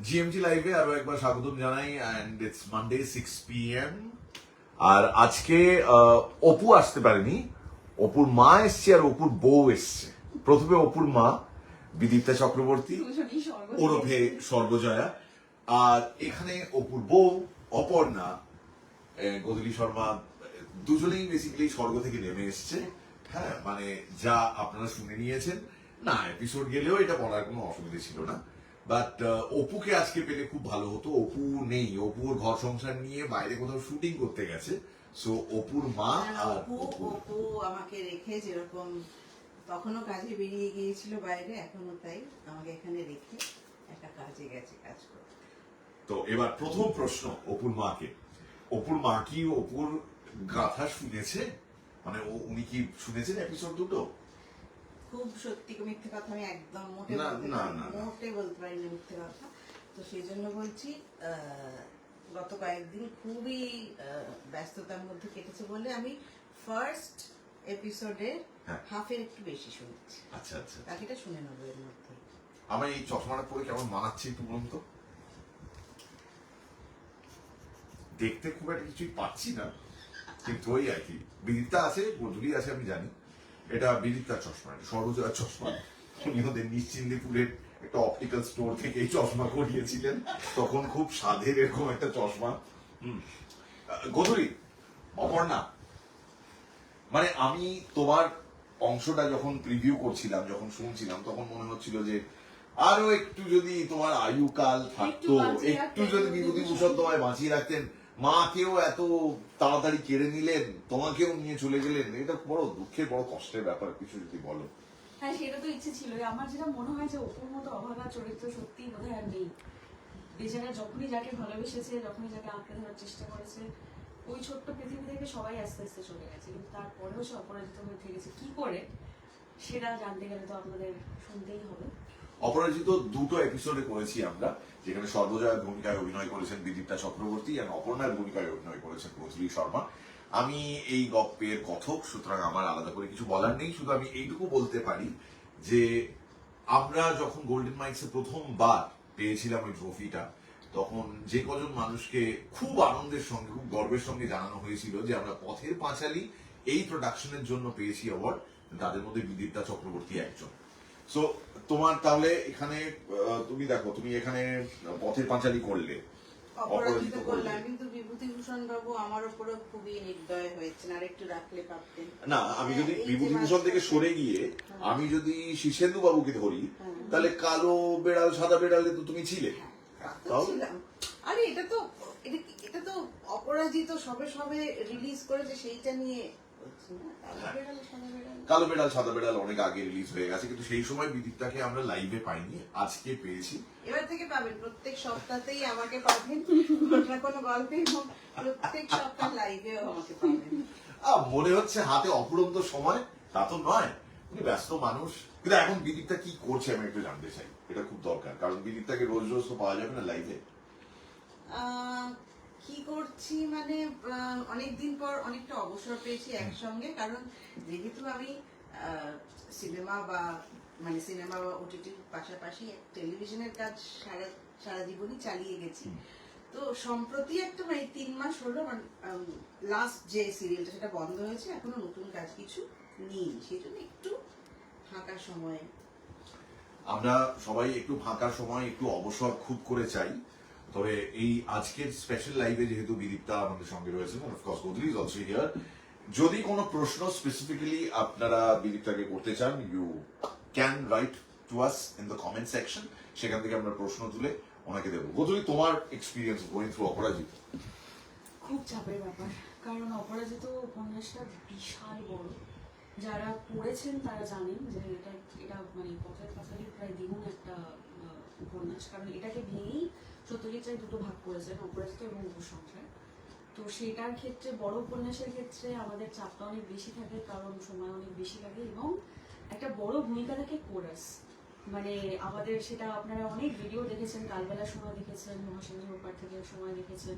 GMG লাইভে আরো একবার স্বাগতম জানাই এন্ড ইটস মানডে 6 PM। আর আজকে অপু আসতে পারেনি, অপুর মা এসছে আর অপুর বউ এসছে। প্রথমে অপুর মা বিদীপ্তা চক্রবর্তী ওরফে সর্বজয়া, আর এখানে অপুর বউ অপর্ণা গোধূলি শর্মা, দুজনেই বেসিক্যালি স্বর্গ থেকে নেমে এসছে। হ্যাঁ, মানে যা আপনারা শুনে নিয়েছেন, না এপিসোড গেলেও এটা বলার কোনো অসুবিধা ছিল না। বাট অপুকে আজকে পেলে খুব ভালো হতো। অপু নেই, অপুর ঘর সংসার নিয়ে বাইরে কোথাও শুটিং করতে গেছে। সো অপুর মা আর অপু আমাকে রেখে যেরকম তখনও কাজে বেরিয়ে গিয়েছিল বাইরে, এখনো তাই আমাকে এখানে রেখে একটা কাজে গেছে কাজ করতে। তো এবার প্রথম প্রশ্ন অপুর মাকে, অপুর মা কি অপুর গাথা শুনেছে? মানে উনি কি শুনেছেন এপিসোড দুটো? খুব সত্যি মিথ্যে কথা আমি একদম মোটে বলতে পারি না মিথ্যে কথা। তো সেই জন্য বলছি, গত কয়েকদিন খুবই ব্যস্ততার মধ্যে কেটেছে বলে আমি ফার্স্ট এপিসোডের হাফের একটু বেশি শুনেছি। আচ্ছা আচ্ছা, বাকিটা শুনে নেবো এর মধ্যে। আমার এই চশমাটা পরে কেমন মানাচ্ছে একটু বলুন তো। দেখতে খুব একটা কিছুই পাচ্ছি না, কিন্তু ওই আর কি, বিদিতা আছে, গোধূলি আছে, আমি জানি। এটা বিদিতার চশমা, সর্বজয়ার চশমা। উনি ওদের নিশ্চিন্দিপুরের একটা অপটিক্যাল স্টোর থেকে এই চশমা করিয়েছিলেন, তখন খুব সাধের এরকম একটা চশমা। গোধূলি, অপর্ণা, মানে আমি তোমার অংশটা যখন প্রিভিউ করছিলাম, যখন শুনছিলাম, তখন মনে হচ্ছিল যে আরো একটু যদি তোমার আয়ুকাল থাকতো, একটু যদি বিভূতিভূষণ তোমায় বাঁচিয়ে রাখতেন। মাকেও এত তাড়াতাড়ি কেড়ে নিলেন, তোমাকেও নিয়ে চলে গেলেন, এটা বড় দুঃখের, বড় কষ্টের ব্যাপার। কিছু যদি বলো। হ্যাঁ, সেটা তো ইচ্ছে ছিল। আমার যেটা মনে হয় যে অপুর মতো অভাগা চরিত্র সত্যি বোধহয় আর নেই। বেচারা যখনই যাকে ভালোবেসেছে, যখনই যাকে আঁকড়ে ধরার চেষ্টা করেছে, ওই ছোট্ট পৃথিবী থেকে সবাই আস্তে আস্তে চলে গেছে, কিন্তু তারপরেও সে অপরাজিত হয়ে থেকেছে কি করে, সেটা জানতে গেলে তো আপনাদের শুনতেই হবে। অপরাজিত দুটো এপিসোডে করেছি আমরা, যেখানে সর্বজয়ার ভূমিকায় অভিনয় করেছেন বিদীপ্তা চক্রবর্তী আর অপর্ণার ভূমিকায় অভিনয় করেছেন গোধূলি শর্মা। আমি এই গল্পের কথক, সুতরাং আমার আলাদা করে কিছু বলার নেই। শুধু আমি এইটুকু বলতে পারি যে আমরা যখন গোল্ডেন মাইক্সে প্রথমবার পেয়েছিলাম ওই ট্রফিটা, তখন যে কজন মানুষকে খুব আনন্দের সঙ্গে, খুব গর্বের সঙ্গে জানানো হয়েছিল যে আমরা পথের পাঁচালী এই প্রোডাকশনের জন্য পেয়েছি অ্যাওয়ার্ড, তাদের মধ্যে বিদীপ্তা চক্রবর্তী একজন। সো তোমার তাহলে এখানে তুমি দেখো, তুমি এখানে পথের পাঁচালী করলে, অপরাজিত করলাম, কিন্তু বিভূতিভূষণ বাবু আমার উপরে খুবই নির্দয় হয়েছেন, আর একটু রাখলে পারতেন না। আমি যদি বিভূতিভূষণ থেকে সরে গিয়ে আমি যদি শীর্ষেন্দু বাবুকে ধরি, তাহলে কালো বেড়াল সাদা বেড়ালে তো তুমি ছিলে। আরে এটা তো অপরাজিত সবে সবে রিলিজ করেছে, সেইটা নিয়ে কালো বেড়াল সাদা বেড়াল অনেক আগে রিলিজ হয়ে গেছে, কিন্তু সেই সময় বিদীপ্তাকে আমরা লাইভে পাইনি, আজকে পেয়েছি। এবার থেকে পাবেন, প্রত্যেক সপ্তাহতেই আমাকে পাবেন, কোনো গল্পে প্রত্যেক সপ্তাহ লাইভেও আমাকে পাবেন। মনে হচ্ছে হাতে অপুরন্ত সময়, তা তো নয়, উনি ব্যস্ত মানুষ। কিন্তু এখন বিদীপ্তা কি করছে আমি একটু জানতে চাই, এটা খুব দরকার, কারণ বিদীপ্তাকে রোজ রোজ তো পাওয়া যাবে না লাইভে। কি করছি মানে, অনেকদিন পর অনেকটা অবসর পেয়েছি একসঙ্গে, কারণ যেহেতু আমি সিনেমা বা ওটিটির পাশাপাশি টেলিভিশনের কাজ সারা জীবনই চালিয়ে গেছি। তো সম্প্রতি একটা 3 মাস হলো লাস্ট যে সিরিয়ালটা সেটা বন্ধ হয়েছে, এখনো নতুন কাজ কিছু নেই, সেই জন্য একটু ফাঁকা সময়। আমরা সবাই একটু ফাঁকা সময়, একটু অবসর খুব করে চাই। তবে এই আজকের স্পেশাল লাইভে যেহেতু বিদীপ্তা আমাদের সঙ্গে রয়েছেন, of course Godhuli is also here, যদি কোনো প্রশ্ন স্পেসিফিক্যালি আপনারা বিদীপ্তাকে করতে চান, you can write to us in the comment section, সেখান থেকে আমরা প্রশ্ন তুলে ওনাকে দেবো। গোধূলি, তোমার এক্সপিরিয়েন্স গোয়িং থ্রু অপরাজিত? খুব চাপের ব্যাপার, কারণ অপরাজিত উপন্যাসটা বিশাল বড়। যারা পড়েছেন তারা জানেন যে এটা মানে পথের পাঁচালীর প্রায় দ্বিগুণ একটা উপন্যাস, কারণ এটাকে ভেঙেই সত্যজিৎ রায় দুটো ভাগ করেছেন, অপরাজিত এবং উপসংহার। তো সেটার ক্ষেত্রে, বড় উপন্যাসের ক্ষেত্রে আমাদের চাপটা অনেক বেশি থাকে, কারণ সময় অনেক বেশি লাগে, এবং একটা বড় ভূমিকা থাকে কোরাস। মানে আমাদের সেটা আপনারা অনেক ভিডিও দেখেছেন, কালবেলার সময় দেখেছেন, মহাসিন্ধুর ওপার থেকে সময় দেখেছেন,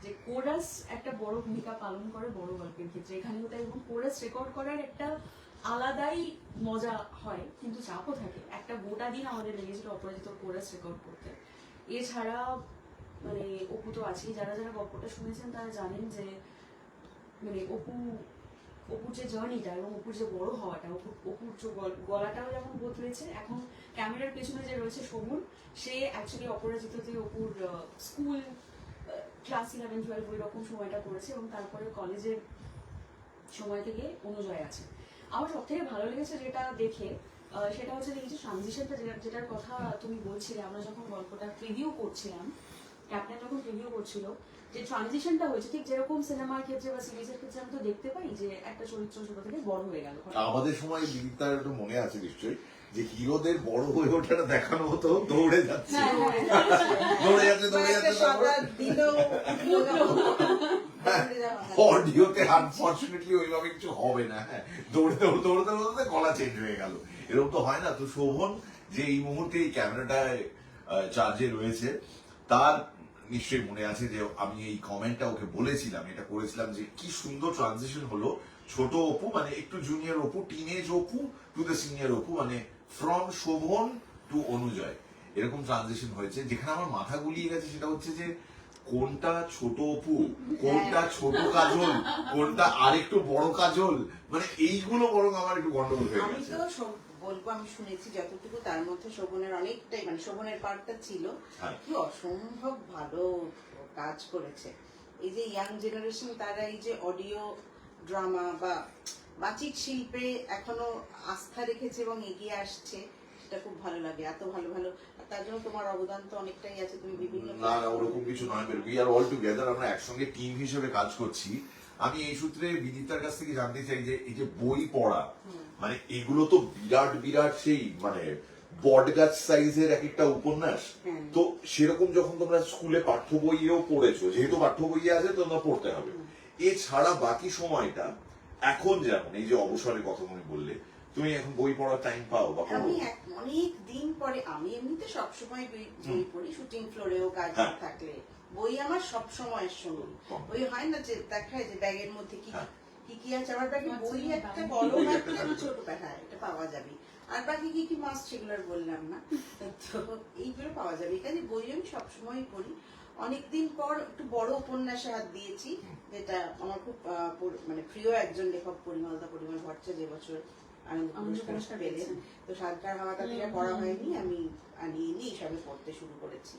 যে কোরাস একটা বড় ভূমিকা পালন করে বড় গল্পের ক্ষেত্রে। এখানেও তাই, এবং কোরাস রেকর্ড করার একটা আলাদাই মজা হয়, কিন্তু চাপও থাকে। একটা গোটা দিন আমাদের লেগেছিল অপরাজিত কোরাস রেকর্ড করতে, এছাড়া মানে অপু তো আছেই, যারা যারা গল্পটা শুনেছেন তারা জানেন যে মানে অপুর যে জার্নিটা এবং অপুর যে বড় হওয়াটা, অপুর যে গলাটাও যেমন বদলেছে, এখন ক্যামেরার পেছনে যে রয়েছে শোভন, সে অ্যাকচুয়ালি অপরাজিততে অপুর স্কুল ক্লাস 11-12 ওই রকম সময়টা করেছে এবং তারপরে কলেজের সময় থেকে অনুজয় আছে। আমার সব থেকে ভালো লেগেছে যেটা দেখে সেটা হচ্ছে যে এই যে ট্রানজিশনটা যেটার কথা তুমি বলছিলে, আমরা যখন গল্পটা প্রিভিউ করছিলাম, ক্যাপ্টেন যখন প্রিভিউ করছিল, যে ট্রানজিশনটা হয়েছে ঠিক যেরকম সিনেমার ক্ষেত্রে বা সিরিজের ক্ষেত্রে আমি তো দেখতে পাই যে একটা চরিত্র ছোট থেকে বড় হয়ে গেল। আমাদের সময় বিদিতার একটু মনে আছে নিশ্চয়ই যে হিরোদের বড় হয়ে ওঠাটা দেখানো হতো দৌড়ে যাচ্ছে, দৌড়ে যাচ্ছে অডিওতে আনফরচুনেটলি ওইভাবে কিছু হবে না। হ্যাঁ, দৌড়তে গলা চেঞ্জ হয়ে গেল, এরকম তো হয় না। তো শোভন যে এই মুহূর্তে এই ক্যামেরাটায় চার্জে রয়েছে, তার নিশ্চয়ই মনে আছে যে আমি এই কমেন্টটা ওকে বলেছিলাম, এটা করেছিলাম যে কি সুন্দর ট্রানজিশন হলো ছোট অপু মানে একটু junior Apu, teenage Apu to the senior Apu, মানে ফ্রম শোভন টু অনুজয়, এরকম ট্রানজিশন হয়েছে। যেখানে আমার মাথা গুলিয়ে গেছে সেটা হচ্ছে যে কোনটা ছোট অপু, কোনটা ছোট কাজল, কোনটা আরেকটু বড় কাজল, মানে এইগুলো বরং আমার একটু গন্ডগোল হয়ে আমি গেছে। তো বলবো, আমি শুনেছি যতটুকু, তার মধ্যে শোভনের অনেকটাই মানে শোভনের পার্টটা ছিল কি অসম্ভব ভালো কাজ করেছে। এই যে ইয়াং জেনারেশন তারা এই যে অডিও ড্রামা বা বাচিক শিল্পে এখনো আস্থা রেখেছে এবং এগিয়ে আসছে, সেটা খুব ভালো লাগে। এত ভালো ভালো, তার জন্য তোমার অবদান তো অনেকটাই আছে, তুমি বিভিন্ন না ওরকম কিছু নয়, উই আর অল টুগেদার, আমরা একসঙ্গে টিম হিসেবে কাজ করছি। আমি এই সূত্রে বিদিতার কাছ থেকে জানতে চাই যে এই যে বই পড়া, মানে এগুলো তো বিরাট বিরাট সেই মানে বটগাছ সাইজের এক একটা উপন্যাস, তো সেরকম যখন তোমরা স্কুলে পাঠ্য বইয়েও পড়েছো, যেহেতু পাঠ্য বইয়ে আছে তোমরা পড়তে হবে, এছাড়া বাকি সময়টা এখন যেমন এই যে অবসরের কথা তুমি বললে, তুমি এখন বই পড়ার টাইম পাও বা আমি অনেক দিন পরে, আমি এমনিতে সবসময় বই পড়ি, শুটিং ফ্লোরেও কাজ থাকলে বই আমার সব সময়ের সঙ্গে। ওই হয় না যে দেখায় যে ব্যাগের মধ্যে কি কি আছে, আমার ব্যাগে বই একটা বড় ব্যাগ একটা ছোট ব্যাগ, হ্যাঁ এটা পাওয়া যাবে, আর বাকি কি কি মাস্ট সেগুলো আর বললাম না, তো এইগুলো পাওয়া যাবে। এখানে বই আমি সবসময় পড়ি। অনেকদিন পর একটু বড় উপন্যাসে হাত দিয়েছি, যেটা আমার খুব মানে প্রিয় একজন লেখক পরিমল ভট্টাচার্য যে বছর আনন্দ পুরস্কার পেলেন, তো সাতটার হাওয়াটা থেকে পড়া হয়নি, আমি আনিয়ে নিয়ে সবে পড়তে শুরু করেছি।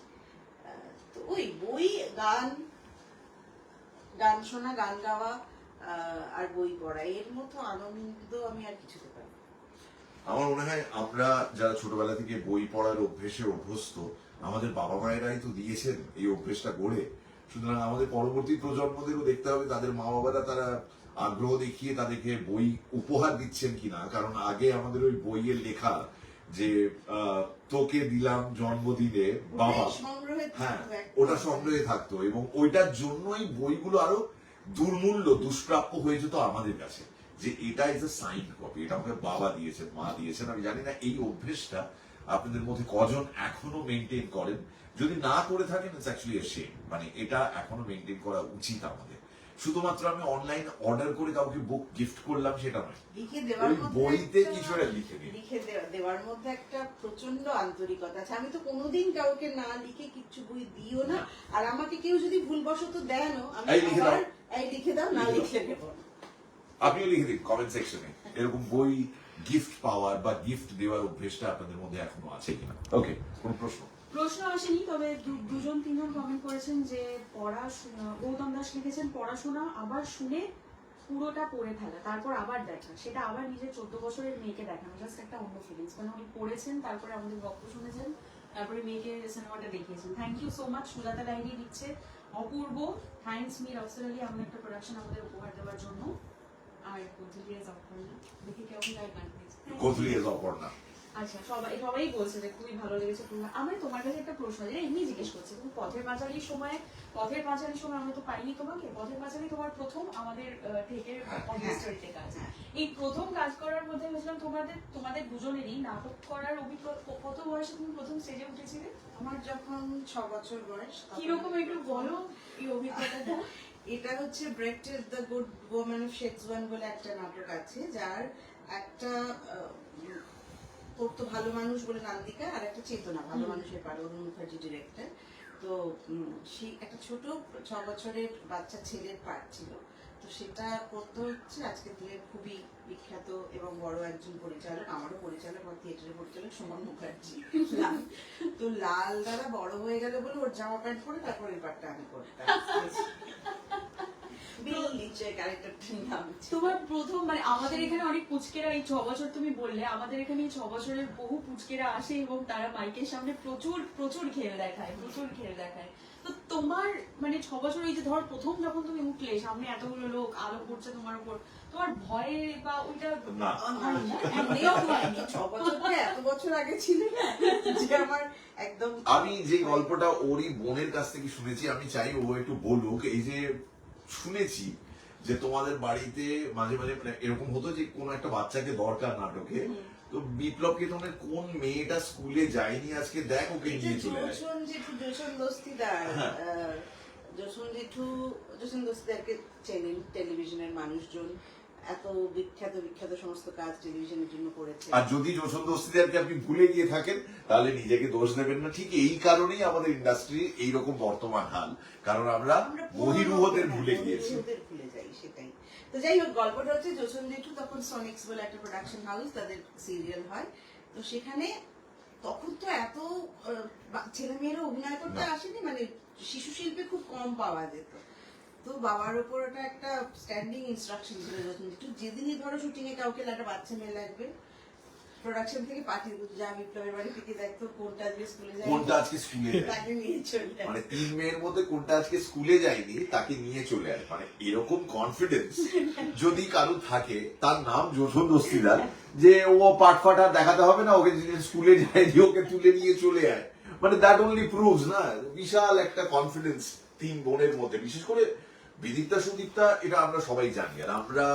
তো ওই বই, গান শোনা, গান গাওয়া আর বই পড়া, এর মতো আনন্দ আমি আর কিছুতে পাই। আমার মনে হয় আমরা যারা ছোটবেলা থেকে বই পড়ার অভ্যেসে অভ্যস্ত, আমাদের বাবা মায়েরাই তো দিয়েছেন এই অভ্যেসটা গড়ে, সুতরাং আমাদের পরবর্তী প্রজন্মদেরও দেখতে হবে তাদের মা বাবারা তারা আগ্রহ দেখিয়ে তাদেরকে বই উপহার দিচ্ছেন কিনা। কারণ আগে আমাদের ওই বইয়ের লেখা যে তোকে দিলাম জন্মদিনে বাবা, হ্যাঁ ওটা সংগ্রহে থাকতো, এবং ওইটার জন্যই বইগুলো আরো দুর্মূল্য দুষ্প্রাপ্য হয়ে যেত আমাদের কাছে, যে এটা ইজ এ সাইন কপি, এটা আমাকে বাবা দিয়েছেন মা দিয়েছেন। আমি জানি না এই অভ্যেসটা আপনাদের মধ্যে কজন এখনো মেনটেন করেন, যদি না করে থাকেন ইটস অ্যাকচুয়ালি এ শেম, মানে এটা এখনো মেনটেন করা উচিত আমাদের। শুধুমাত্র আমি অনলাইন অর্ডার করে কাউকে বুক গিফট করলাম সেটা নয়, লিখে দেওয়ার বইতে কিছু একটা লিখে দেওয়ার মধ্যে একটা প্রচন্ড আন্তরিকতা আছে। আমি তো কোনোদিন কাউকে না লিখে কিচ্ছু বই দিও না, আর আমাকে কেউ যদি ভুলবশত দেনও আমি লিখে দাও, না লিখে নেব না। আপনিও লিখে দিন কমেন্ট সেকশনে এরকম বই গিফট পাওয়ার বা গিফট দেওয়ার অভ্যেসটা আপনাদের মধ্যে এখনো আছে কিনা। ওকে, কোন প্রশ্ন আসেনি, তবে দুজন তিনজন কমেন্ট করেছেন যে পড়াশোনা, গৌতম দাস লিখেছেন পড়াশোনা আবার শুনে পুরোটা পড়ে ফেলা, তারপর আবার দেখা, সেটা আবার নিজের 14 বছরের মেয়েকে দেখানো, জাস্ট একটা অন্য ফিলিংস। মানে উনি পড়েছেন, তারপরে আমাদের গল্প শুনেছেন, তারপরে মেয়েকে সিনেমাটা দেখিয়েছেন। Thank you so much. Sujata diary লিখছে অপূর্ব, থ্যাংকস মির আফসার আলী এমন একটা প্রোডাকশন আমাদের উপহার দেওয়ার জন্য। আর কোথলিয়াস অপর্ণা দেখে কেমন লাগে, কোথলিয়াস অপর্ণা, আচ্ছা সবাই বলছে যে খুবই ভালো লেগেছে। আমি তোমার কাছে একটা প্রশ্ন আছে, এমনি জিজ্ঞেস করছি, তুমি পথের পাঁচালীর সময় আমরা তো পাইনি তোমাকে, পথের পাঁচালী তোমার প্রথম আমাদের থেকে অডিয়েন্সে কাজ, এই প্রথম কাজ করার মধ্যে বুঝলাম তোমাদের দুজনেরই নাটক করার অভিজ্ঞতা। কত বয়সে তুমি প্রথম স্টেজে উঠেছিলে? আমার যখন 6 বছর বয়স। কিরকম একটু বলো এই অভিজ্ঞতাটা। এটা হচ্ছে ব্রেক্টের the good woman of Shakespeare বলে একটা নাটক আছে, যার একটা করতো ভালো মানুষ বলে নান্দিকা, আর একটা চেতনা ভালো মানুষের পারে, অরুণ মুখার্জি ডিরেক্টর। তো সেই একটা ছোট 6 বছরের বাচ্চা ছেলের পার্ট ছিল। তো সেটা করতে হচ্ছে আজকের দিনে খুবই বিখ্যাত এবং বড় একজন পরিচালক, আমারও পরিচালক, আমার থিয়েটারের পরিচালক সুমন মুখার্জি। তো লাল দাদা বড় হয়ে গেল বলে ওর জামা প্যান্ট পরে তারপর এই পার্টটা আমি করতাম। তোমার প্রথম মানে আমাদের এখানে অনেক পুচকেরা এই 6 বছর তুমি বললে, আমাদের এখানে এই 6 বছরের বহু পুচকেরা আসে এবং তারা মাইকের সামনে প্রচুর প্রচুর খেল দেখায়। তো তোমার মানে 6 বছর এই যে ধর প্রথম যখন তুমি উঠলে সামনে এতগুলো লোক আলো পড়ছে তোমার উপর, তোমার ভয়ে বা ওইটা না। এত বছর আগে ছিল না যে আমার একদম। আমি যে গল্পটা ওরই বোনের কাছ থেকে শুনেছি, আমি চাই ও একটু বলুক। এই যে শুনেছি যে তোমাদের বাড়িতে মাঝে মাঝে মানে এরকম হতো যে কোন একটা বাচ্চাকে দরকার নাটকে, তো বিপ্লবকে তোমাদের কোন মেয়েটা স্কুলে যায়নি আজকে দেখ ওকে নিয়ে চলে আসে। জোসন দস্তিদার, জোসন দস্তিদারকে চেনেন টেলিভিশনের মানুষজন, এত বিখ্যাত সমস্ত কাজ টেলিভিশনের জন্য করেছে। আর যদি জোসন দস্তিদারকে আপনি ভুলে গিয়ে থাকেন তাহলে নিজেকে দোষ দেবেন না। ঠিক এই কারণেই আমাদের ইন্ডাস্ট্রি এইরকম বর্তমান হাল, কারণ আমরা বহিরুহদের ভুলে গিয়েছি। ভুলে যাই, সেটাই। তো যাই হোক, গল্পটা হচ্ছে জোসন জেঠু তখন সনিক্স বলে একটা প্রোডাকশন হাউস, তাদের সিরিয়াল হয়। তো সেখানে তখন তো এত ছেলে মেয়েরা অভিনয় করতে আসেনি, মানে শিশু শিল্পে খুব কম পাওয়া যেত। তো বাবার উপর ওটা একটা স্ট্যান্ডিং ইনস্ট্রাকশন ছিল জোসন জেঠু, যেদিনই ধরো শুটিং এ কাউকে একটা বাচ্চা মেয়ে লাগবে, প্রোডাকশন থেকে পাঠিয়ে দিত, যা বিপ্লবের বাড়ি থেকে দেখতো কোনটা আজকে স্কুলে যায়, কোনটা আজকে স্কুলে যায়, তাকে নিয়ে চলে যায়। মানে 3 মেয়ের মধ্যে কোনটা আজকে স্কুলে যায়নি তাকে নিয়ে চলে আসে। মানে এরকম কনফিডেন্স যদি কারো থাকে, তার নাম জোসন দস্তিদার, যে ও পাটফাট আর দেখাতে হবে না, ওকে স্কুলে যায়নি ওকে তুলে নিয়ে চলে আয়। মানে দ্যাট অনলি প্রুভস না বিশাল একটা কনফিডেন্স 3 বোনের মধ্যে, বিশেষ করে বিদীপ্তা সুদীপ্তা। এটা আমরা সবাই জানি, আর আমরা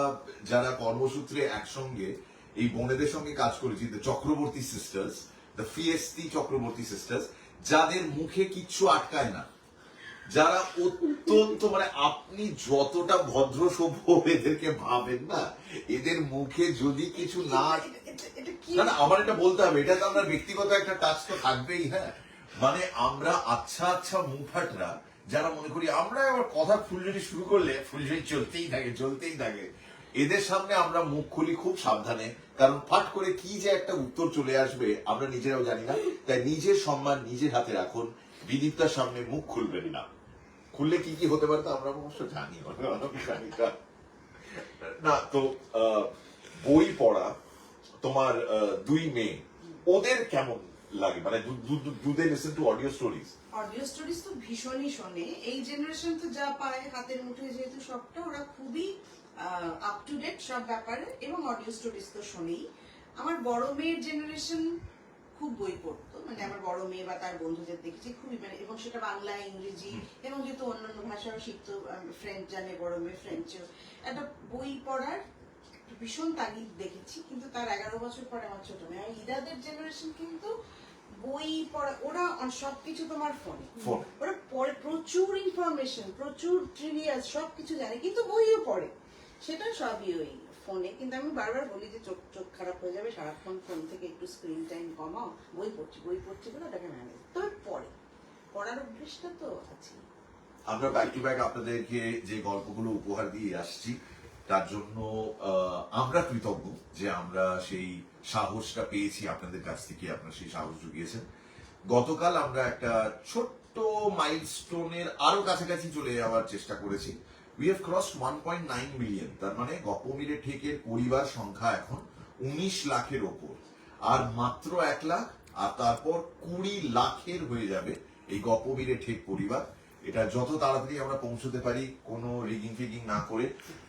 যারা কর্মসূত্রে একসঙ্গে এই বোনেদের সঙ্গে কাজ করেছি, the Chakraborty sisters, the feisty Chakraborty sisters, যাদের মুখে কিচ্ছু আটকায় না, যারা অত্যন্ত মানে আপনি যতটা ভদ্র সভ্য এদেরকে ভাবেন না, এদের মুখে যদি কিছু না, না আমার এটা বলতে হবে, এটা তো আমরা ব্যক্তিগত একটা টাচ তো থাকবেই। হ্যাঁ, মানে আমরা আচ্ছা মুখফাটরা যারা মনে করি আমরা আবার কথা ফুলঝুরি শুরু করলে ফুলঝুরি চলতেই থাকে, এদের সামনে আমরা মুখ খুলি খুব সাবধানে, কারণ ফাট করে কি যে একটা উত্তর চলে আসবে আমরা নিজেরাও জানি না। তাই নিজের সম্মান নিজের হাতে রাখুন, বিদীপ্তার সামনে মুখ খুলবেন না। খুললে কি হতে পারে তা আমরা অবশ্য জানি না। তো বই পড়া তোমার 2 মেয়ে, ওদের কেমন লাগে? মানে do they listen to audio stories? Audio stories তো ভীষণই শোনে। এই জেনারেশন তো যা পায় হাতের মুঠোয়, যেহেতু সবটা, ওরা খুবই আপ টু ডেট সব ব্যাপারে, এবং অডিও স্টোরিজ তো শোনেই। আমার বড় মেয়ের জেনারেশন খুব বই পড়তো, মানে আমার বড় মেয়ে বা তার বন্ধুদের দেখছি খুবই, মানে এবং সেটা বাংলা, ইংরেজি, এবং যেহেতু অন্যান্য ভাষাও শিখতো, ফ্রেঞ্চ জানে বড় মেয়ে, ফ্রেঞ্চও, একটা বই পড়ার ভীষণ তাগিদ দেখেছি। কিন্তু তার 11 বছর পরে আমার ছোট মেয়ে, ইরাদের জেনারেশন কিন্তু বই পড়া, ওরা সবকিছু তোমার ফোনে, ওরা পড়ে, প্রচুর ইনফরমেশন, প্রচুর ট্রিভিয়া সবকিছু জানে, কিন্তু বইও পড়ে, সেটা সবই ওই ফোনে। কিন্তু আমি বারবার বলি যে চোখ খারাপ হয়ে যাবে, সারাক্ষণ ফোন থেকে একটু স্ক্রিন টাইম কমাও, বই পড়ছি বলে ওটাকে ম্যানেজ। তবে পড়ার অভ্যেসটা তো আছে। আমরা ব্যাক টু ব্যাক আপনাদেরকে যে গল্পগুলো উপহার দিয়ে আসছি, তার জন্য আমরা কৃতজ্ঞ যে আমরা সেই সাহসটা পেয়েছি আপনাদের কাছ থেকে, আপনারা সেই সাহস জুগিয়েছেন। গতকাল আমরা একটা ছোট্ট মাইলস্টোনের আরো কাছাকাছি চলে যাওয়ার চেষ্টা করেছি। We have crossed 1.9 million, তার মানে গপ্প মিলে ঠেকের পরিবার সংখ্যা এখন 19 লাখের ওপর, আর মাত্র 1 লাখ, আর তারপর 20 লাখের হয়ে যাবে এই গপ্প মিলে ঠেক পরিবার। এটা যত তাড়াতাড়ি আমরা পৌঁছতে পারি, কোনো রিগিং ফিগিং না করে,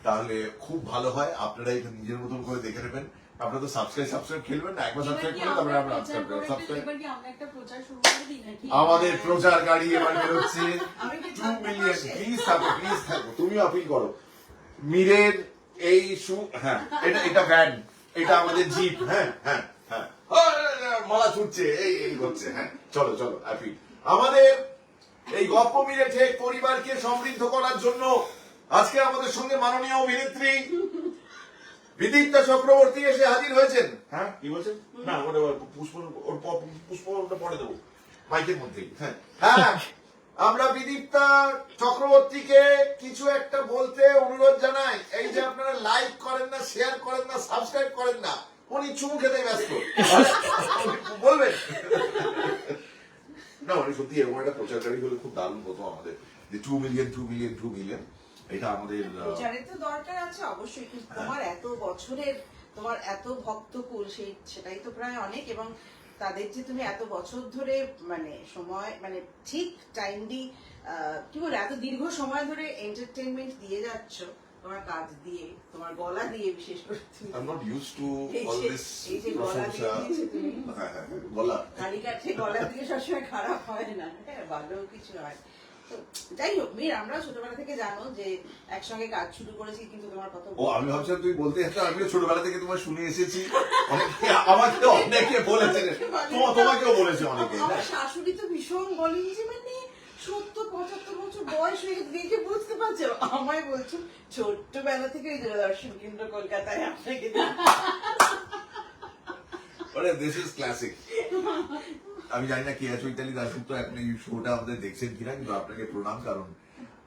তাহলে খুব ভালো হয়। আপনারা এটা নিজের মতন করে দেখে নেবেন। আপনারা তো সাবস্ক্রাইব খেলবেন না, একবার সাবস্ক্রাইব করলে তারপরে আমরা আমাদের প্রচার গাড়ি এবার বেরোচ্ছে 2 মিলিয়ন। প্লিজ থাকো, তুমি আপিল করো মীরের এই হ্যাঁ, এটা ভ্যান, এটা আমাদের জিপ। হ্যাঁ মালা ছুটছে, এই হচ্ছে। হ্যাঁ চলো আপিল। আমাদের এই গপ্প মিলে ঠেক পরিবারকে সমৃদ্ধ করার জন্য আজকে আমাদের সঙ্গে মাননীয় অভিনেত্রী বিদীপ্তা চক্রবর্তী এসে হাজির হয়েছেন। হ্যাঁ কি বলছেন? না ওটা পুষ্প পুষ্পটা পরে দেবো মাইকের মধ্যেই। হ্যাঁ হ্যাঁ, আমরা বিদীপ্তা চক্রবর্তীকে কিছু একটা বলতে অনুরোধ জানাই। এই যে আপনারা লাইক করেন না, শেয়ার করেন না, সাবস্ক্রাইব করেন না, উনি চুমু খেতে ব্যস্ত। বলবেন না, মানে সত্যি এরকম একটা প্রচারকারী হলে খুব দারুণ হতো আমাদের, যে 2 মিলিয়ন। এটা আমাদের প্রচারের তো দরকার আছে অবশ্যই, কিন্তু তোমার এত বছরের, তোমার এত ভক্তকুল, সেটাই তো প্রায় অনেক। এবং তাদের যে তুমি এত বছর ধরে মানে সময় মানে ঠিক টাইমলি কি বলে এত দীর্ঘ সময় ধরে এন্টারটেইনমেন্ট দিয়ে যাচ্ছ তোমার কাজ দিয়ে, তোমার গলা দিয়ে, বিশেষ করে তুমি I'm not used to এই all যে- this এই যে গলা দিয়ে প্রশংসা। দিয়েছো তুমি, হ্যাঁ, গলা। কালি কাঠে গলা দিয়ে সবসময় খারাপ হয় না, হ্যাঁ ভালো কিছু হয়। তো যাই হোক মীর, আমরা ছোটবেলা থেকে জানো যে একসঙ্গে কাজ শুরু করেছি, কিন্তু তোমার কত ও আমি ভাবছিলাম তুই বলতে যাচ্ছ, আমিও ছোটবেলা থেকে তোমার শুনে এসেছি, আমাকে অনেকে বলেছেন, তোমাকেও বলেছে অনেকে। আমার শাশুড়ি তো ভীষণ বলেন যে মানে 70-75 বছর বয়স হয়ে গেছে, দেখে বুঝতে পারছো, আমায় বলছো ছোট্টবেলা থেকে ওই দূরদর্শন কেন্দ্র কলকাতায় আপনাকে দিস ইজ ক্লাসিক। আমি জানি না কেয়া চৈতালি দাশগুপ্ত এখন এই শোটা আমাদের দেখছেন কিনা, কিন্তু আপনাকে প্রণাম। কারণ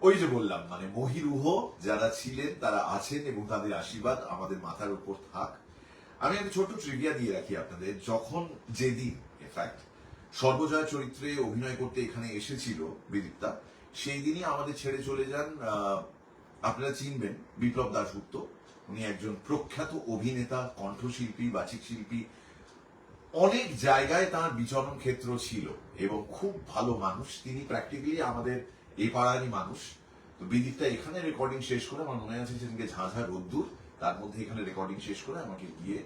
ওই যে বললাম, মানে মহিরুহ যারা ছিলেন তারা আছেন, এবং তাদের আশীর্বাদ আমাদের মাথার উপর থাক। আমি একটা ছোট্ট ট্রিভিয়া দিয়ে রাখি আপনাদের। যখন যেদিন ইনফ্যাক্ট সর্বজয়া চরিত্রে অভিনয় করতে এখানে এসেছিল বিদীপ্তা, সেই দিনই আমাদের ছেড়ে চলে যান। আপনারা চিনবেন বিপ্লব দাশগুপ্ত, উনি একজন প্রখ্যাত অভিনেতা, কণ্ঠশিল্পী, বাচিক শিল্পী, অনেক জায়গায় তার বিচরণ ক্ষেত্র ছিল এবং খুব ভালো মানুষ। তিনি প্র্যাকটিক্যালি আমাদের এই পাড়ারই মানুষ। তো বিদীপ্তা এখানে রেকর্ডিং শেষ করে, আমার মনে আছে সেদিনকে ঝাঁঝা রোদ্দুর, তার মধ্যে এখানে রেকর্ডিং শেষ করে আমাকে গিয়ে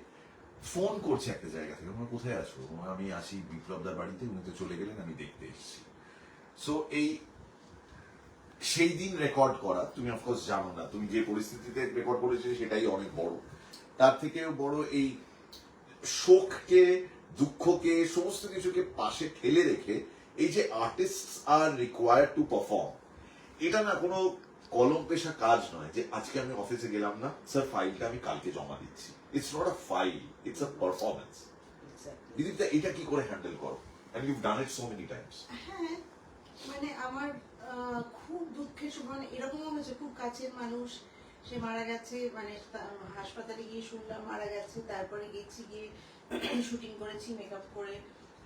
ফোন করছে একটা জায়গা থেকে, আমার কোথায় আছো? আমি আসি বিপ্লবদার বাড়িতে, উনি তো চলে গেলেন, আমি দেখতে এসেছি। সো এই সেই দিন রেকর্ড করা, তুমি অফকোর্স জানো না, তুমি যে পরিস্থিতিতে রেকর্ড করেছিলে সেটাই অনেক বড়। তার থেকেও বড় এই শোককে, দুঃখকে, সমস্ত কিছুকে পাশে ঠেলে রেখে এই যে artist R required to perform, এটা না কোনো কলম পেশা কাজ নয় যে আজকে আমি অফিসে গেলাম না, স্যার ফাইলটা আমি কালকে জমা দিচ্ছি। It's not a file, it's a performance. Bidipta এটা কি করে হ্যান্ডেল করো? And you've done it so many times. হ্যাঁ, মানে আমার খুব দুঃখের সময় এরকমও হয়েছে, খুব কাছের মানুষ সে মারা গেছে, মানে হাসপাতালে গিয়ে শুনলাম মারা গেছে। তারপরে গেছি, গিয়ে শুটিং করেছি, মেকআপ করে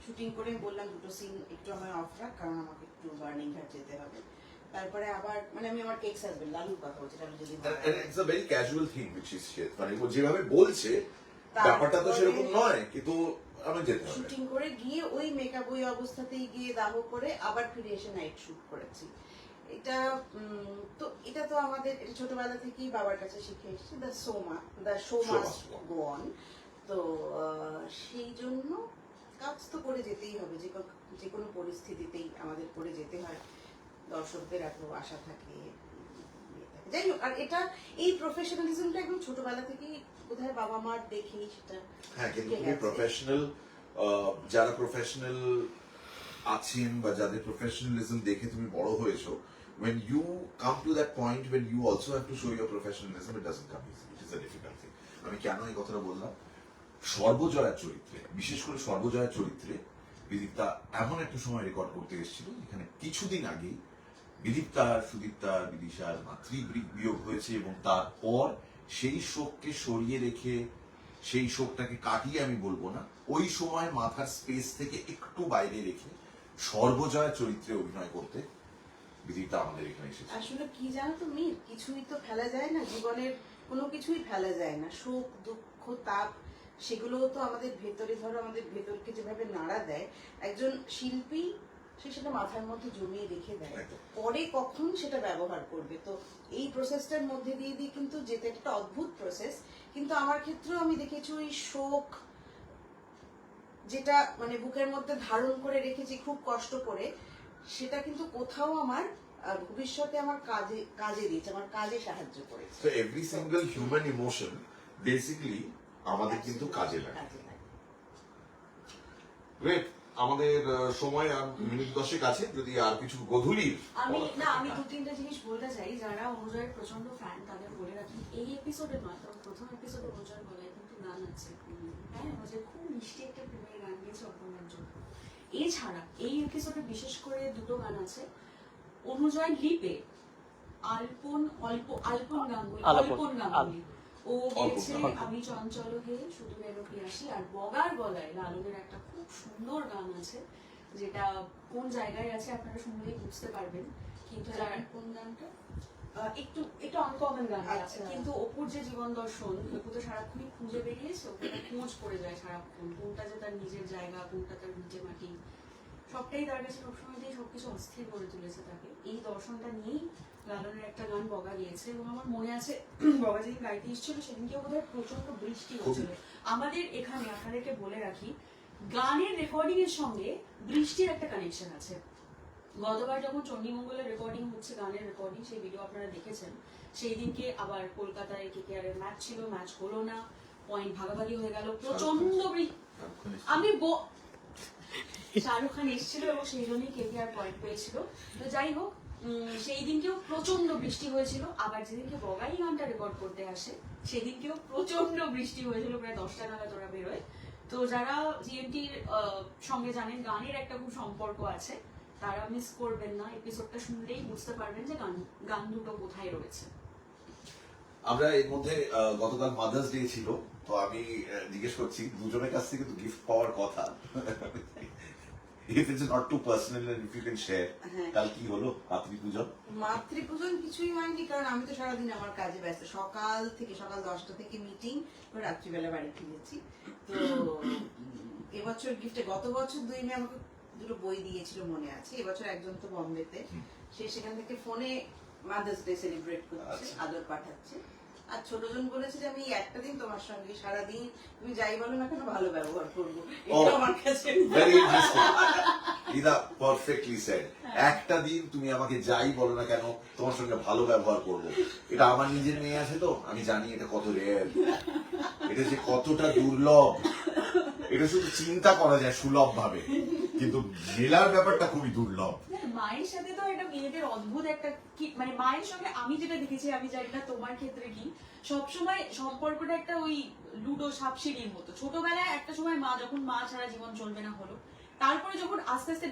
শুটিং করে বললাম দুটো সিন একটু আমার অফ রাখ, কারণ আমাকে একটু বার্নিং ঘাট যেতে হবে। তারপরে আবার মানে আমি আমার কেক্স হাজবেন্ড লালুর কথা বলছি, আমি যদি it's a very casual thing which is share, মানে ও যেভাবে বলছে ব্যাপারটা তো সেরকম নয়, কিন্তু আমি যেতে হবে। শুটিং করে গিয়ে ওই মেকআপ ওই অবস্থাতেই গিয়ে দাহ করে আবার ফিরে এসে নাইট শুট করেছি। এটা এটা তো আমাদের এটা ছোটবেলা থেকেই বাবার কাছে শিখে এসেছি, the show must go on. তো সেই জন্য কাজ তো করে যেতেই হবে, যে কোনো পরিস্থিতিতেই আমাদের করে যেতে হয়, দর্শকদের এত আশা থাকে। যাই হোক, আর এটা এই প্রফেশনালিজমটা একদম ছোটবেলা থেকেই বোধহয় বাবা মার দেখেই সেটা। হ্যাঁ, কিন্তু তুমি প্রফেশনাল, যারা প্রফেশনাল আছেন বা যাদের প্রফেশনালিজম দেখে তুমি বড় হয়েছো, when you come to that point when you also have to show your professionalism, it doesn't come easy, it is a difficult thing. আমি কেন এই কথাটা বললাম, সর্বজয়ার চরিত্রে, বিশেষ করে সর্বজয়ার চরিত্রে বিদীপ্তা এমন একটা সময় রেকর্ড করতে এসেছিল যেখানে কিছুদিন আগেই বিদীপ্তার, সুদীপ্তার, বিদিশার মাতৃবিয়োগ হয়েছে, এবং তারপর সেই শোককে সরিয়ে রেখে, সেই শোকটাকে কাটিয়ে আমি বলবো না, ওই সময় মাথার স্পেস থেকে একটু বাইরে রেখে সর্বজয়ার চরিত্রে অভিনয় করতে বিদীপ্তা আমাদের এখানে এসেছে। আসলে কি জানো তো মীর, কিছুই তো ফেলা যায় না, জীবনের কোনো কিছুই ফেলা যায় না। সুখ, দুঃখ, তাপ, সেগুলোও তো আমাদের ভেতরে, ধরো আমাদের ভেতরকে যেভাবে নাড়া দেয়, একজন শিল্পী সে সেটা মাথার মধ্যে জমিয়ে রেখে দেয়, পরে কখন সেটা ব্যবহার করবে। তো এই প্রসেসটার মধ্যে দিয়ে দিয়ে কিন্তু যেতে একটা অদ্ভুত প্রসেস। কিন্তু আমার ক্ষেত্রেও আমি দেখেছি ওই শোক যেটা মানে বুকের মধ্যে ধারণ করে রেখেছি খুব কষ্ট করে, সেটা কিন্তু কোথাও আমার ভবিষ্যতে আমার কাজে দিয়েছে, আমার কাজে সাহায্য করেছে। So every single human emotion basically আমাদের কিন্তু কাজে লাগে। Great. আমাদের সময় আর মিনিট 10 আছে, যদি আর কিছু গধূলির আমি 2-3টা জিনিস বলতে চাই। যারা অনুজয়ের প্রচন্ড ফ্যান তাদের বলে রাখি, এই এপিসোডে নয়, তবে প্রথম এপিসোডে অনুজয়ের গলায় কিন্তু গান আছে। হ্যাঁ, অনুজয় খুব মিষ্টি একটা প্রেমের গান গেয়েছে অপর্ণার জন্য। এছাড়া এই এপিসোডে বিশেষ করে দুটো গান আছে অনুজয় লিপে, আলপন গাঙ্গুলি ও গেছে আমি চঞ্চল হে শুধু বেরোপি আসি। আর বগার গলায় লালনের একটা খুব সুন্দর গান আছে, যেটা কোন জায়গায় আছে আপনারা শুনলেই বুঝতে পারবেন। কিন্তু যারা কোন গানটা একটু একটু আনকমন গান আছে, আচ্ছা। কিন্তু অপুর যে জীবন দর্শন, অপু তো সারাক্ষণই খুঁজে বেরিয়েছে, ওকে খোঁজ করে যায় সারাক্ষণ, কোনটা যে তার নিজের জায়গা, কোনটা তার ভিটে মাটি, সবটাই তার কাছে সবসময় দিয়ে সবকিছু অস্থির করে তুলেছে তাকে। এই দর্শনটা নিয়েই লালনের একটা গান বগা গিয়েছে। এবং আমার মনে আছে বগা যেদিন গাইতে এসেছিল সেদিনকেও বোধহয় প্রচন্ড বৃষ্টি হচ্ছিল আমাদের এখানে। আপনাদেরকে বলে রাখি, গানের রেকর্ডিং এর সঙ্গে বৃষ্টির একটা কানেকশন আছে। গতবার যখন চণ্ডীমঙ্গলের রেকর্ডিং হচ্ছে, গানের রেকর্ডিং, সেই ভিডিও আপনারা দেখেছেন। সেই দিনকে আবার কলকাতায় KKR এর ম্যাচ ছিল, ম্যাচ হলো না, পয়েন্ট ভাগাভাগি হয়ে গেল, প্রচন্ড শাহরুখ খান এসেছিল এবং সেই জন্যই KKR পয়েন্ট পেয়েছিল। তো যাই হোক, সেই দিনকেও প্রচন্ড বৃষ্টি হয়েছিল। আবার যেদিনকে বগাই গানটা রেকর্ড করতে আসে সেদিনকেও প্রচন্ড বৃষ্টি হয়েছিল, প্রায় 10টা নাগাদ ওরা বেরোয়। তো যারা GMTর সঙ্গে জানেন গানের একটা খুব সম্পর্ক আছে, তারা মিস করবেন না, এপিসোডটা শুনলেই বুঝতে পারবেন যে গান দুটো কোথায় রয়েছে। আমরা এর মধ্যে গতকাল মাদার্স ডে ছিল, তো আমি জিজ্ঞেস করছি দুজনের কাছ থেকে তো গিফট পাওয়ার কথা, if it's not too personal and if you can share, কাল কি হলো মাতৃপূজন? মাতৃপূজন কিছুই হয়নি, কারণ আমি তো সারাদিন আমার কাজে ব্যস্ত। সকাল 10টা থেকে মিটিং, রাত্রিবেলা বাড়ি ফিরেছি। তো এবছর গিফটে, গত বছর 2 মেয়ে আমাকে দুটো বই দিয়েছিল মনে আছে, এবছর একজন তো বম্বেতে, সে সেখান থেকে ফোনে মাদার্স ডে সেলিব্রেট করছে, আদর পাঠাচ্ছে। আর ছোটজন বলেছে যে আমি একটা দিন তোমার সঙ্গে সারাদিন তুমি যাই বলো না কেন ভালো ব্যবহার করবো, এটা আমার কাছে ভেরি ইন্টারেস্টিং। ইদা পারফেক্টলি সেড। একটা দিন তুমি আমাকে যাই বলো না কেন তোমার সঙ্গে ভালো ব্যবহার করবো। এটা আমার নিজের মেয়ে আছে তো আমি জানি এটা কত রেয়ার, এটা যে কতটা দুর্লভ, এটা শুধু চিন্তা করা যায় সুলভ ভাবে, কিন্তু মেলার ব্যাপারটা খুবই দুর্লভ। মায়ের সাথে তো এটা মেয়েদের অদ্ভুত একটা মানে মায়ের সঙ্গে আমি যেটা দেখেছি, আমি জানি না তোমার ক্ষেত্রে কি, সবসময় সম্পর্কটা একটা ওই লুডো সাপসিড়ির মতো। ছোটবেলায় একটা সময় যখন মা ছাড়া জীবন চলবে না হলো, তারপরে যখন আস্তে আস্তে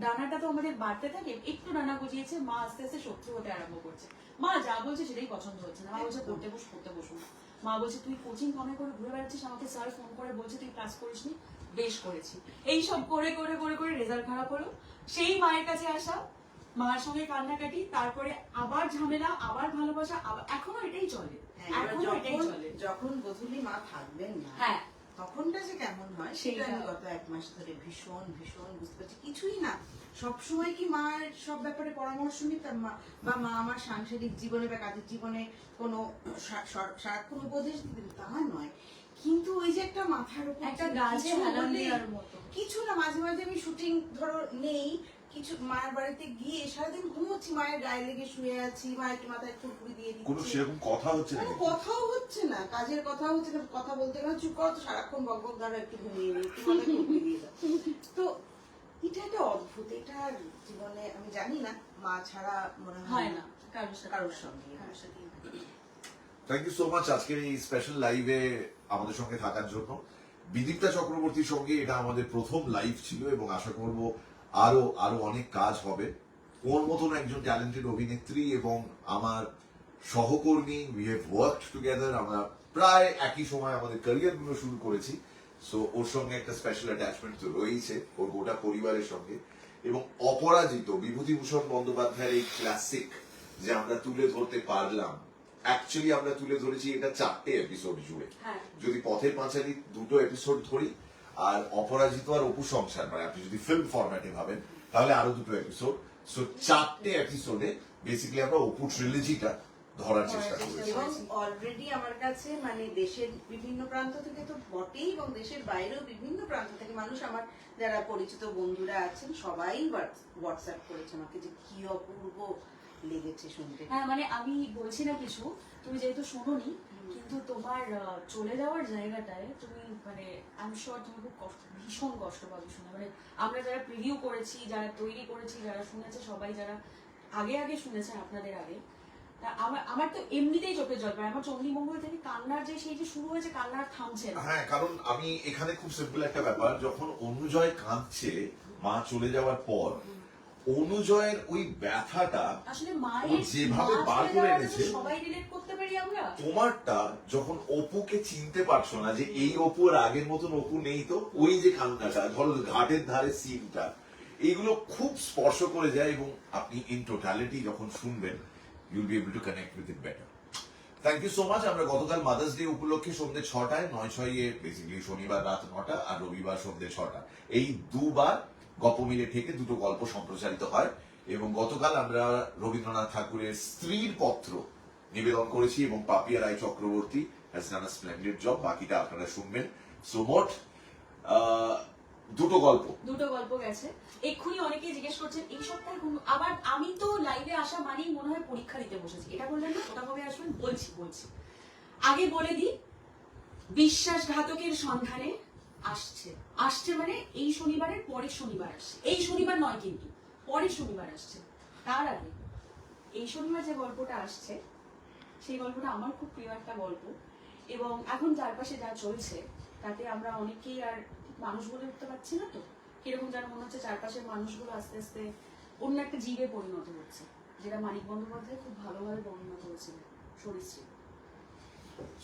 ডানাটা তো আমাদের বাড়তে থাকে, একটু ডানা গজিয়েছে, মা আস্তে আস্তে শত্রু হতে আরম্ভ করছে। মা যা বলছে সেটাই পছন্দ হচ্ছে না, মা বলছে পড়তে বসুন না, মা বলছে তুই কোচিং কমে করে ঘুরে বেড়াচ্ছিস, আমাকে স্যার ফোন করে বলছে তুই ক্লাস করিসনি, বেশ করেছি, এইসব করে করে করে করে রেজাল্ট খারাপ হলো। সেই মায়ের কাছে আসা, মার সঙ্গে কান্নাকাটি, তারপরে আবার ঝামেলা, আবার ভালোবাসা, আবার এখনো এটাই চলে, এখনো এটাই চলে। যখন গোধূলি মা থাকবেন না, হ্যাঁ, তখনটা যে কেমন হয় সেটা আমি গত 1 মাস ধরে ভীষণ ভীষণ বুঝতে পারছি। কিছুই না, সবসময় কি মার সব ব্যাপারে পরামর্শ নিতাম, বা মা আমার সাংসারিক জীবনে বা কাজের জীবনে কোনো সারাক্ষণ উপদেশ দিতেন, তা নয়। কিন্তু ওই যে একটা মাথার উপর একটা গাছে হেলান দেওয়ার মতো কিছু না, মাঝে মাঝে আমি শুটিং ধরো নেই কিছু, মায়ের বাড়িতে গিয়ে সারাদিন ঘুমোচ্ছি, মায়ের গায়ে লেগে শুয়ে আছি, মা একটু মাথায় খুরকুরি দিয়ে দিচ্ছে, কোনো সেরকম কথা হচ্ছে না, কথাও হচ্ছে না, কাজের কথাও হচ্ছে না, কথা বলতে গেলে চুপ করো তো, সারাক্ষণ বক বক ধরো, একটু ঘুমিয়ে নিই, একটু মাথায় খুরকুরি দিয়ে দাও। তো এটা একটা অদ্ভুত, এটা জীবনে আমি জানি না, মা ছাড়া মনে হয় না কারোর সঙ্গে। থ্যাংক ইউ সো মাচ আজকের এই স্পেশাল লাইভে আমাদের সঙ্গে থাকার জন্য। বিদীপ্তা চক্রবর্তীর সঙ্গে এটা আমাদের প্রথম লাইভ ছিল এবং আশা করব আরো আরো অনেক কাজ হবে। ওর মতন একজন ট্যালেন্টেড অভিনেত্রী এবং আমার সহকর্মী, উই হ্যাভ ওয়ার্কড টুগেদার, আমরা প্রায় একই সময় আমাদের ক্যারিয়ার গুলো শুরু করেছি। সো ওর সঙ্গে একটা স্পেশাল অ্যাটাচমেন্ট তো রয়েছে ওর গোটা পরিবারের সঙ্গে। এবং অপরাজিত বিভূতিভূষণ বন্দ্যোপাধ্যায়ের এই ক্লাসিক যে আমরা তুলে ধরতে পারলাম, অ্যাকচুয়ালি আমরা তুলে ধরেছি এটা 4টে এপিসোড জুড়ে। যদি পথের পাঁচালী 2টো এপিসোড ধরি আর অপরাজিত আর অপু সংসার, মানে আপনি যদি ফিল্ম ফরম্যাটে ভাবেন তাহলে আরো 2টো এপিসোড। সো 4টে এপিসোডে বেসিক্যালি আমরা অপু ট্রিলজিটা ধরার চেষ্টা করেছি। এবং অলরেডি আমার কাছে মানে দেশের বিভিন্ন প্রান্ত থেকে তো বটেই, এবং দেশের বাইরেও বিভিন্ন প্রান্ত থেকে মানুষ, আমার যারা পরিচিত বন্ধুরা আছেন সবাই হোয়াটসঅ্যাপ করেছে আমাকে যে কি অপূর্ব লেগেছে শুনতে। হ্যাঁ, মানে আমি বলছি না কিছু, তুমি যেহেতু শোনোনি, কিন্তু তোমার চলে যাওয়ার জায়গাটায় তুমি মানে আমি শিওর তুমি খুব কষ্ট, ভীষণ কষ্ট পাবে শুনে। মানে আমরা যারা প্রিভিউ করেছি, যারা তৈরি করেছি, যারা শুনেছে, সবাই যারা আগে আগে শুনেছে আপনাদের আগে, তা আমার তো এমনিতেই চোখে জল পায়। আমার চণ্ডীমঙ্গল থেকে কান্নার যে সেই যে শুরু হয়েছে, কান্নার থামছে না। হ্যাঁ, কারণ আমি এখানে খুব সিম্পল একটা ব্যাপার, যখন অনুজয় কাঁদছে মা চলে যাওয়ার পর, অনুজয়ের ওই ব্যথাটা আসলে ও মায়ের যেভাবে মা বার চলে করে যাওয়াটা এনেছে, তো সবাই রিলেট করতে পারি আমরা। তোমারটা যখন অপুকে চিনতে পারছো না যে এই অপু আর আগের মতন অপু নেই, তো ওই যে কান্নাটা, ধরো ঘাটের ধারে সিনটা, এইগুলো খুব স্পর্শ করে যায়, এবং আপনি ইন টোটালিটি যখন শুনবেন you'll be able to connect with it better. Thank you so much. আমরা গতকাল মাদার্স ডে উপলক্ষে সন্ধ্যে 6টায় 9/6 বেসিক্যালি শনিবার রাত 9টা আর রবিবার সন্ধ্যে 6টা, এই দুবার গল্প মিলে থেকে দুটো গল্প সম্প্রচারিত হয়। এবং গতকাল আমরা রবীন্দ্রনাথ ঠাকুরের স্ত্রীর পত্র নিবেদন করেছি, এবং Papiya Roy Chakraborty has done a splendid job. বাকিটা আপনারা শুনবেন। সো মোট দুটো গল্প গেছে। এক্ষুনি অনেকেই জিজ্ঞেস করছেন এই সপ্তাহে আবার আমি তো লাইভে আসা মানেই মনে হয় পরীক্ষা দিতে বসেছি। এটা বললেন না, ওটা কবে আসবেন? বলছি আগে বলে দিই, বিশ্বাসঘাতকের সন্ধানে আসছে মানে এই শনিবারের পরের শনিবার আসছে। এই শনিবার নয়, কিন্তু পরের শনিবার আসছে। তার আগে এই শনিবার যে গল্পটা আসছে, সেই গল্পটা আমার খুব প্রিয় একটা গল্প। এবং এখন চারপাশে যা চলছে তাতে আমরা অনেকেই আর মানুষ বলে উঠতে পারছি না। তো কিরকম যেন মনে হচ্ছে চারপাশের মানুষগুলো আস্তে আস্তে অন্য একটা জীবে পরিণত হচ্ছে, যেটা মানিক বন্দ্যোপাধ্যায় খুব ভালোভাবে বর্ণনা করেছিলেন, সরীসৃপ।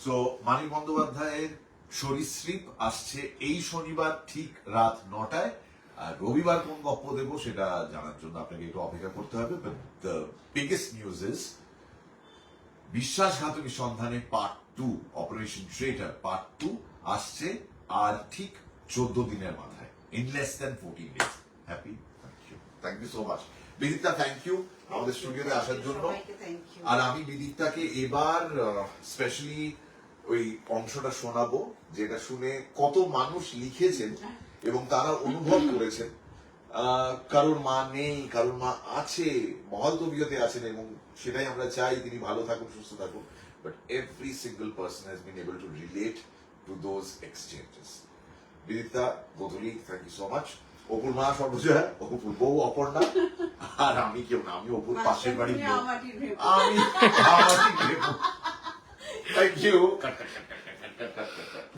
সো মানিক বন্দ্যোপাধ্যায়ের সরীসৃপ আসছে এই শনিবার ঠিক রাত 9টায়। আর রবিবার কোন গপ্প দেবো সেটা জানার জন্য আপনাকে একটু অপেক্ষা করতে হবে। But the biggest news is বিশ্বাসঘাতকী সন্ধানে পার্ট 2, অপারেশন ট্রেটার পার্ট 2 আসছে, আর ঠিক 14 দিনের মাথায়, in less than 14 days. Happy, thank you so much. Bidita, thank you আমাদের স্টুডিওতে আসার জন্য। সবাইকে থ্যাংক ইউ। আর আমি বিদিতাকে এবার স্পেশালি ওই অংশটা শোনাবো, যেটা শুনে কত মানুষ লিখেছেন এবং তারা অনুভব করেছেন কারোর মা নেই, কারোর মা আছে, মহল তবিয়তে আছেন, এবং সেটাই আমরা চাই তিনি ভালো থাকুন, সুস্থ থাকুন। But every single person has been able to relate to those exchanges. Bidita, Godhuli, thank you so much. অপুর মা সর্বজয়া, অপুর বউ অপর্ণা, আর আমি কেউ না, আমি অপুর পাশের বাড়ির লোক। আমাটির ভেবে আমি থ্যাংক ইউ।